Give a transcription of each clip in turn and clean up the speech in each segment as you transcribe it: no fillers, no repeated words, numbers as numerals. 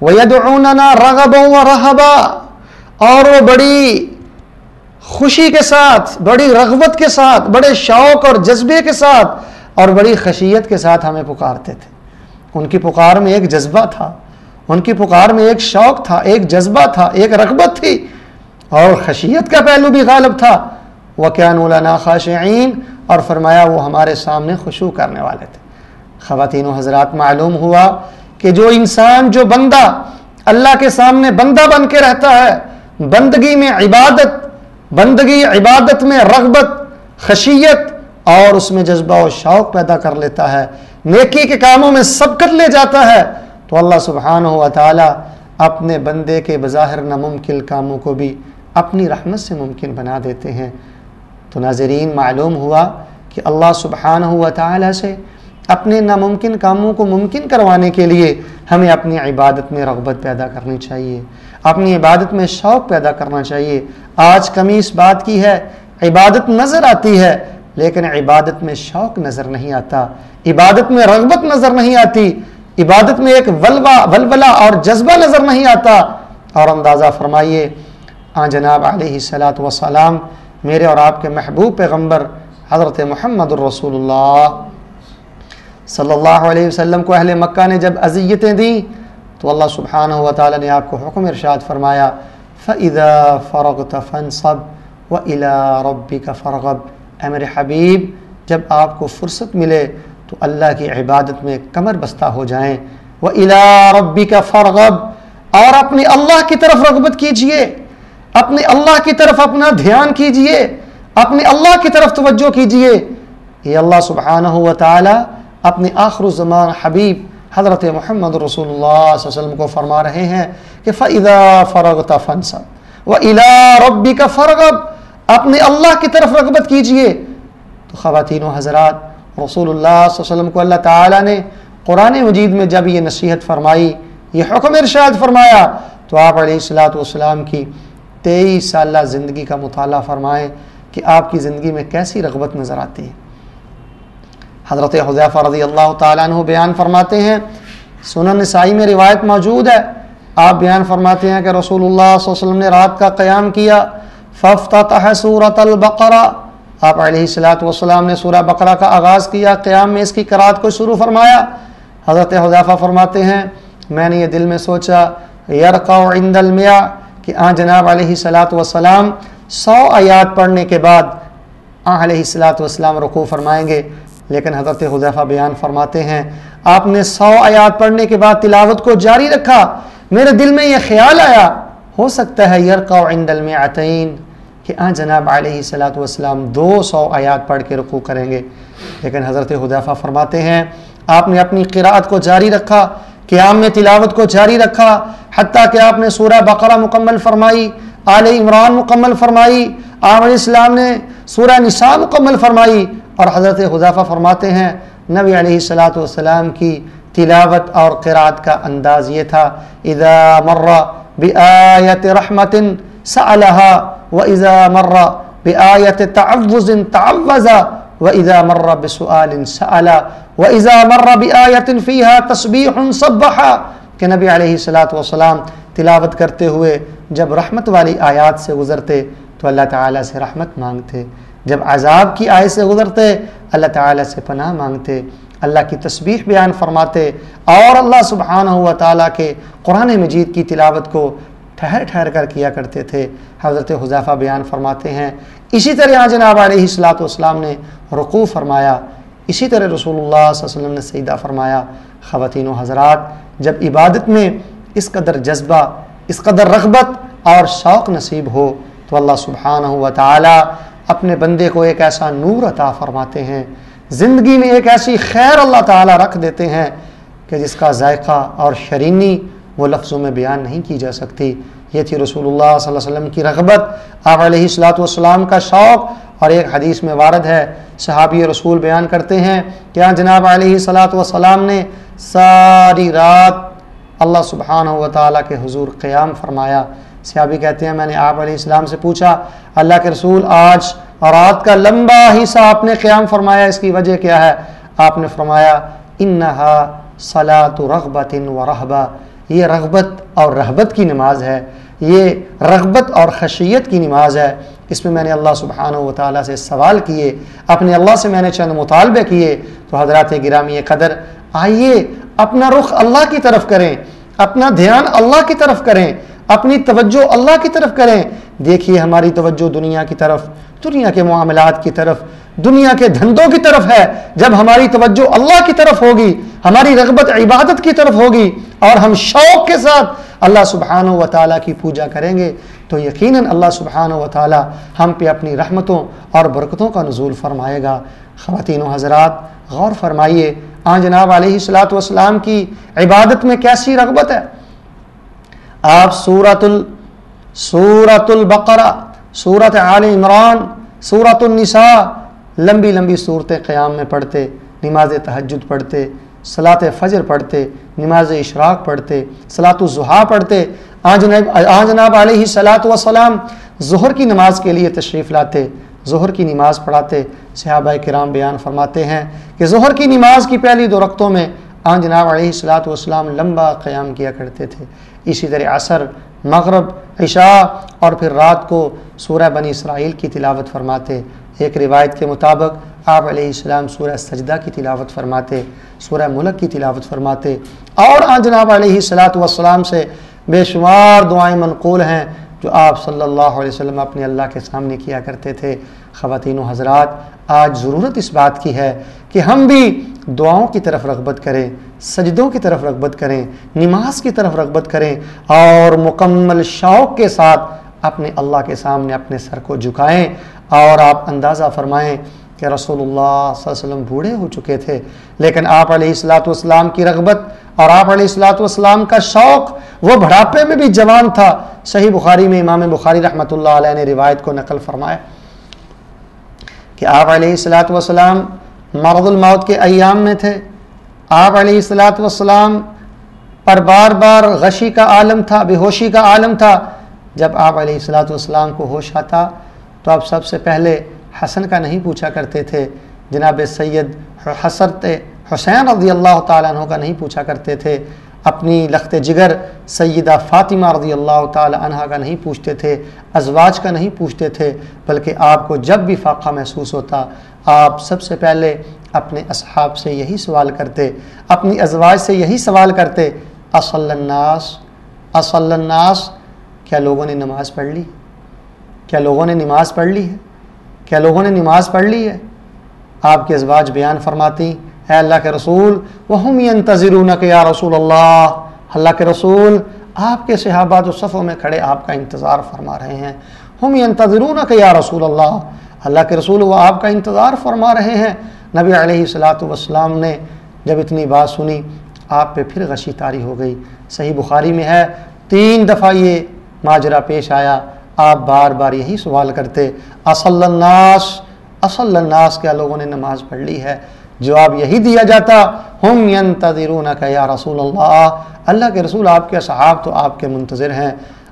وَيَدْعُونَنَا رَغَبًا وَرَهَبًا، اور وہ بڑی خوشی کے ساتھ، بڑی رغبت کے ساتھ، بڑے شوق اور جذبے کے ساتھ اور بڑی خشیت کے ساتھ ہمیں پکارتے تھے۔ ان کی پکار میں ایک جذبہ تھا، ان کی پکار میں ایک شوق تھا، ایک جذبہ تھا، ایک رغبت تھی، اور خشیت کا پہلو بھی غالب تھا۔ وَكَانُوا لَنَا خَاشِعِينَ، اور فرمایا وہ ہمارے سامنے خشوع کرنے والے تھے۔ خواتین و حضرات، معلوم ہوا کہ جو انسان، جو بندہ اللہ کے سامنے بندہ بن کے رہتا ہے، بندگی میں عبادت میں رغبت، خشیت اور اس میں جذبہ و شوق پیدا کر لیتا ہے، نیکی کے کاموں میں سبقت لے جاتا ہے، تو اللہ سبحانہ و تعالی اپنے بندے کے بظاہر ناممکن کاموں کو بھی اپنی رحمت سے ممکن بنا دیتے ہیں۔ تو ناظرین، معلوم ہوا کہ اللہ سبحانہ و تعالی سے اپنے ناممکن کاموں کو ممکن کروانے کے لیے ہمیں اپنی عبادت میں رغبت پیدا کرنی چاہیے، اپنی عبادت میں شوق پیدا کرنا چاہیے۔ آج کمی اس بات کی ہے، عبادت نظر آتی ہے لیکن عبادت میں شوق نظر نہیں آتا، عبادت میں رغبت نظر نہیں آتی، عبادت میں ایک ولولہ اور جذبہ نظر نہیں آتا۔ اور اندازہ فرمائیے، جناب علیہ الصلاۃ والسلام، میرے اور آپ کے محبوب پیغمبر حضرت محمد الرسول اللہ صلی اللہ علیہ وسلم کو اہل مکہ نے جب اذیتیں دیں تو اللہ سبحانہ و تعالی نے آپ کو حکم ارشاد فرمایا، فَإِذَا فَرَغْتَ فَانْصَبْ وَإِلَىٰ رَبِّكَ فَارْغَب، اے میرے حبیب جب آپ کو فرصت ملے تو اللہ کی عبادت میں کمر بستہ ہو جائیں، وَإِلَىٰ رَبِّكَ فَارْغَب، اور اپنے اللہ کی طرف رغبت کیجئے، اپنے اللہ کی طرف اپنا دھیان کیجئے، اپنے اللہ کی طرف توجہ کیجئے۔ یہ اللہ سبحانہ و تعالی اپنے آخر الزمان حبیب حضرت محمد رسول اللہ صلی اللہ علیہ وسلم کو فرما رہے ہیں کہ فَإِذَا فَرَغْتَ فَانْصَبْ وَإِلَىٰ رَبِّكَ فَارْغَب، اپنے اللہ کی طرف رغبت کیجئے۔ تو خواتین و حضرات، رسول اللہ صلی اللہ علیہ وسلم کو اللہ تعالیٰ نے قرآن مجید میں جب یہ نصیحت فرمائی، یہ حکم ارشاد فرمایا، تو آپ علیہ الصلوۃ والسلام کی 23 سالہ زندگی کا مطالعہ فرمائیں کہ آپ کی زندگی میں کیسی رغبت نظر آتی ہے۔ حضرت حذیفہ رضی اللہ تعالیٰ عنہ بیان فرماتے ہیں، سنن نسائی میں روایت موجود ہے، آپ بیان فرماتے ہیں کہ رسول اللہ صلی اللہ علیہ وسلم نے رات کا قیام کیا، فافتتح سورۃ البقرہ، آپ علیہ الصلوۃ والسلام نے سورہ بقرہ کا آغاز کیا، قیام میں اس کی قرات کو شروع فرمایا۔ حضرت حذیفہ فرماتے ہیں، میں نے یہ دل میں سوچا یرقع عند المئہ، کہ جناب علیہ الصلوۃ والسلام 100 آیات پڑھنے کے بعد علیہ الصلوۃ والسلام رکوع فرمائیں گے، لیکن حضرت حذیفہ بیان فرماتے ہیں آپ نے 100 آیات پڑھنے کے بعد تلاوت کو جاری رکھا، میرے دل میں یہ خیال آیا ہو سکتا ہے یرقع عند المئتین، کہ جناب علیہ الصلوۃ والسلام 200 آیات پڑھ کے رکوع کریں گے، لیکن حضرت حذیفہ فرماتے ہیں آپ نے اپنی قرات کو جاری رکھا، قیام میں تلاوت کو جاری رکھا، حتیٰ کہ آپ نے سورہ بقرہ مکمل فرمائی، آل عمران مکمل فرمائی، آپ علیہ السلام نے سورہ نساء مکمل فرمائی۔ اور حضرت حذیفہ فرماتے ہیں نبی علیہ الصلوۃ والسلام کی تلاوت اور قرات کا انداز یہ تھا، اذا مر بآیت رحمت سألہا، وإذا مر بآیت تعوذ تعوذ، وإذا مر بسؤال سأل، وإذا مر بآیت فیہا تسبیح سبح، کہ نبی علیہ الصلوۃ والسلام تلاوت کرتے ہوئے جب رحمت والی آیات سے گزرتے تو اللہ تعالیٰ سے رحمت مانگتے، جب عذاب کی آیت سے گزرتے اللہ تعالیٰ سے پناہ مانگتے، اللہ کی تسبیح بیان فرماتے، اور اللہ سبحانہ و تعالیٰ کے قرآن مجید کی تلاوت کو ٹھہر ٹھہر کر کیا کرتے تھے۔ حضرت حذیفہ بیان فرماتے ہیں اسی طرح جناب علیہ الصلوۃ والسلام نے رکوع فرمایا، اسی طرح رسول اللہ صلی اللہ علیہ وسلم نے سجدہ فرمایا۔ خواتین و حضرات، جب عبادت میں اس قدر جذبہ، اس قدر رغبت اور شوق نصیب ہو تو اللہ سبحانہ و تعالی اپنے بندے کو ایک ایسا نور عطا فرماتے ہیں، زندگی میں ایک ایسی خیر اللہ تعالی رکھ دیتے ہیں کہ جس کا ذائقہ اور شرینی وہ لفظوں میں بیان نہیں کی جا سکتی۔ یہ تھی رسول اللہ صلی اللہ علیہ وسلم کی رغبت، آپ علیہ الصلوۃ والسلام کا شوق۔ اور ایک حدیث میں وارد ہے، صحابی رسول بیان کرتے ہیں کہ جناب علیہ الصلوۃ والسلام نے ساری رات اللہ سبحانہ و تعالیٰ کے حضور قیام فرمایا۔ صحابی کہتے ہیں میں نے آپ علیہ السلام سے پوچھا اللہ کے رسول آج رات کا لمبا حصہ آپ نے قیام فرمایا، اس کی وجہ کیا ہے؟ آپ نے فرمایا انہا صلاۃ رغبت و رہبہ، یہ رغبت اور رہبت کی نماز ہے، یہ رغبت اور خشیت کی نماز ہے۔ اس میں نے اللہ سبحانہ و تعالیٰ سے سوال کیے، اپنے اللہ سے میں نے چند مطالبے کیے۔ تو حضرات گرامی قدر، آئیے اپنا رخ اللہ کی طرف کریں، اپنا دھیان اللہ کی طرف کریں، اپنی توجہ اللہ کی طرف کریں۔ دیکھیے ہماری توجہ دنیا کی طرف، دنیا کے معاملات کی طرف، دنیا کے دھندوں کی طرف ہے۔ جب ہماری توجہ اللہ کی طرف ہوگی، ہماری رغبت عبادت کی طرف ہوگی، اور ہم شوق کے ساتھ اللہ سبحانہ و تعالیٰ کی پوجا کریں گے، تو یقیناً اللہ سبحانہ و تعالیٰ ہم پہ اپنی رحمتوں اور برکتوں کا نزول فرمائے گا۔ خواتین و حضرات، غور فرمائیے جناب علیہ الصلوۃ والسلام کی عبادت میں کیسی رغبت ہے۔ آپ سورۃ البقرہ، سورۃ آل عمران، سورۃ النساء، لمبی لمبی صورتیں قیام میں پڑھتے، نماز تہجد پڑھتے، صلاۃ فجر پڑھتے، نماز اشراق پڑھتے، صلاۃ الضحیٰ پڑھتے۔ جناب علیہ الصلوۃ والسلام ظہر کی نماز کے لیے تشریف لاتے، ظہر کی نماز پڑھاتے۔ صحابہ کرام بیان فرماتے ہیں کہ ظہر کی نماز کی پہلی 2 رکعتوں میں جناب علیہ الصلوۃ والسلام لمبا قیام کیا کرتے تھے۔ اسی طرح عصر، مغرب، عشاء اور پھر رات کو سورہ بنی اسرائیل کی تلاوت فرماتے۔ ایک روایت کے مطابق آپ علیہ السلام سورہ سجدہ کی تلاوت فرماتے، سورہ ملک کی تلاوت فرماتے، اور جناب علیہ الصلوۃ والسلام سے بے شمار دعائیں منقول ہیں جو آپ صلی اللہ علیہ وسلم اپنے اللہ کے سامنے کیا کرتے تھے۔ خواتین و حضرات، آج ضرورت اس بات کی ہے کہ ہم بھی دعاؤں کی طرف رغبت کریں، سجدوں کی طرف رغبت کریں، نماز کی طرف رغبت کریں، اور مکمل شوق کے ساتھ اپنے اللہ کے سامنے اپنے سر کو جھکائیں۔ اور آپ اندازہ فرمائیں کہ رسول اللہ صلی اللہ علیہ وسلم بوڑھے ہو چکے تھے، لیکن آپ علیہ الصلوۃ والسلام کی رغبت اور آپ علیہ الصلوۃ والسلام کا شوق، وہ بڑھاپے میں بھی جوان تھا۔ صحیح بخاری میں امام بخاری رحمۃ اللہ علیہ نے روایت کو نقل فرمایا کہ آپ علیہ الصلوۃ والسلام مرض الموت کے ایام میں تھے۔ آپ علیہ الصلوۃ والسلام پر بار بار غشی کا عالم تھا، بے ہوشی کا عالم تھا۔ جب آپ علیہ الصلوۃ والسلام کو ہوش آتا تو آپ سب سے پہلے حسن کا نہیں پوچھا کرتے تھے، جناب سید حضرت حسین رضی اللہ تعالیٰ عنہ کا نہیں پوچھا کرتے تھے، اپنی لخت جگر سیدہ فاطمہ رضی اللہ تعالیٰ عنہ کا نہیں پوچھتے تھے، ازواج کا نہیں پوچھتے تھے، بلکہ آپ کو جب بھی فاقہ محسوس ہوتا آپ سب سے پہلے اپنے اصحاب سے یہی سوال کرتے، اپنی ازواج سے یہی سوال کرتے، اصلی الناس، کیا لوگوں نے نماز پڑھ لی؟ کیا لوگوں نے نماز پڑھ لی ہے؟ کیا لوگوں نے نماز پڑھ لی ہے؟ آپ کے ازواج بیان فرماتی، اے اللہ کے رسول، وَهُمْ يَنْتَظِرُونَكَ یا رسول اللہ کے رسول، آپ کے صحابہ جو صفوں میں کھڑے آپ کا انتظار فرما رہے ہیں۔ ہم ينتظرونک یا رسول اللہ کے رسول، وہ آپ کا انتظار فرما رہے ہیں۔ نبی علیہ الصلوۃ والسلام نے جب اتنی بات سنی آپ پہ پھر غشی طاری ہو گئی۔ صحیح بخاری میں ہے 3 دفعہ یہ ماجرا پیش آیا، آپ بار بار یہی سوال کرتے، اصل الناس، کیا لوگوں نے نماز پڑھ لی ہے؟ جواب یہی دیا جاتا، ہم ینتظرونک یا رسول اللہ کے رسول، آپ کے صحاب تو آپ کے منتظر ہیں۔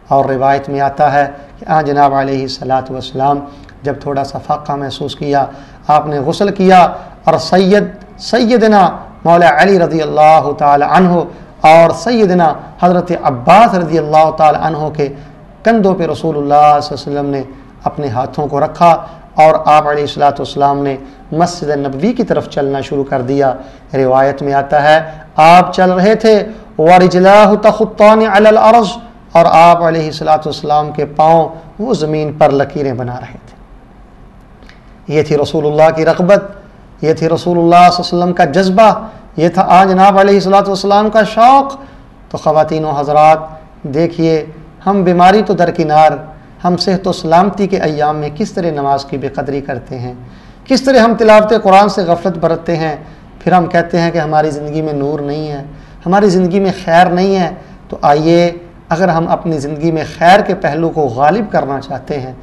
اور روایت میں آتا ہے کہ جناب علیہ الصلوۃ والسلام جب تھوڑا سا فاقہ محسوس کیا، آپ نے غسل کیا اور سیدنا مولا علی رضی اللہ تعالی عنہ اور سیدنا حضرت عباس رضی اللہ تعالی عنہ کے کندھوں پہ رسول اللہ صلی اللہ علیہ وسلم نے اپنے ہاتھوں کو رکھا، اور آپ علیہ الصلوۃ والسلام نے مسجد نبوی کی طرف چلنا شروع کر دیا۔ روایت میں آتا ہے آپ چل رہے تھے وَرِجْلَاهُ تَخُطَّانِ عَلَى الْأَرْضِ، اور آپ علیہ الصلوۃ والسلام کے پاؤں وہ زمین پر لکیریں بنا رہے تھے۔ یہ تھی رسول اللہ کی رغبت، یہ تھی رسول اللہ صلی اللہ علیہ وسلم کا جذبہ، یہ تھا جناب علیہ الصلوۃ والسلام کا شوق۔ تو خواتین و حضرات دیکھیے، ہم بیماری تو درکنار، ہم صحت و سلامتی کے ایام میں کس طرح نماز کی بے قدری کرتے ہیں، کس طرح ہم تلاوت قرآن سے غفلت برتتے ہیں، پھر ہم کہتے ہیں کہ ہماری زندگی میں نور نہیں ہے، ہماری زندگی میں خیر نہیں ہے۔ تو آئیے، اگر ہم اپنی زندگی میں خیر کے پہلو کو غالب کرنا چاہتے ہیں